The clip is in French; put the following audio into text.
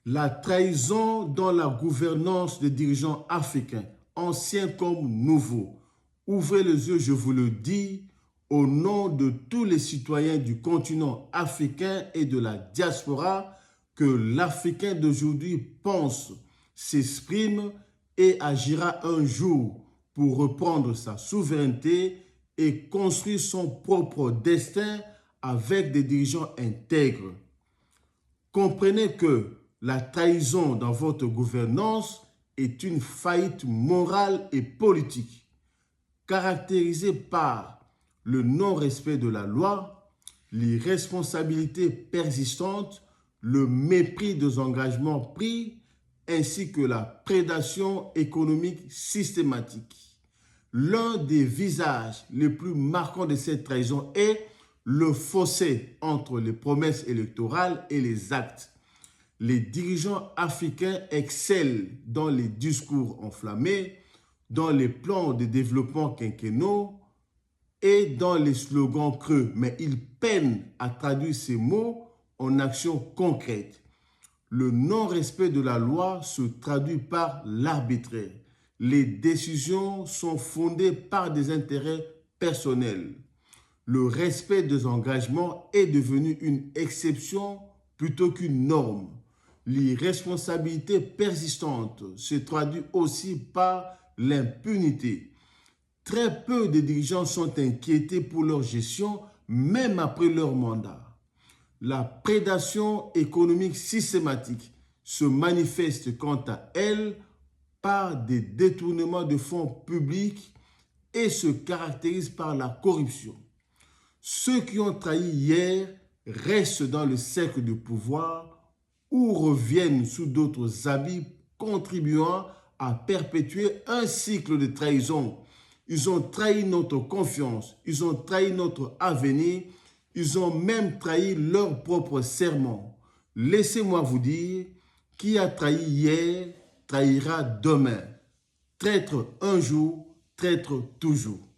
La trahison dans la gouvernance des dirigeants africains, anciens comme nouveaux. Ouvrez les yeux, je vous le dis, au nom de tous les citoyens du continent africain et de la diaspora, que l'Africain d'aujourd'hui pense, s'exprime et agira un jour pour reprendre sa souveraineté et construire son propre destin avec des dirigeants intègres. Comprenez que la trahison dans votre gouvernance est une faillite morale et politique, caractérisée par le non-respect de la loi, l'irresponsabilité persistante, le mépris des engagements pris, ainsi que la prédation économique systématique. L'un des visages les plus marquants de cette trahison est le fossé entre les promesses électorales et les actes. Les dirigeants africains excellent dans les discours enflammés, dans les plans de développement quinquennaux et dans les slogans creux, mais ils peinent à traduire ces mots en actions concrètes. Le non-respect de la loi se traduit par l'arbitraire. Les décisions sont fondées par des intérêts personnels. Le respect des engagements est devenu une exception plutôt qu'une norme. L'irresponsabilité persistante se traduit aussi par l'impunité. Très peu de dirigeants sont inquiétés pour leur gestion, même après leur mandat. La prédation économique systématique se manifeste quant à elle par des détournements de fonds publics et se caractérise par la corruption. Ceux qui ont trahi hier restent dans le cercle de pouvoir ou reviennent sous d'autres habits, contribuant à perpétuer un cycle de trahison. Ils ont trahi notre confiance, ils ont trahi notre avenir, ils ont même trahi leur propre serment. Laissez-moi vous dire, qui a trahi hier trahira demain. Traître un jour, traître toujours.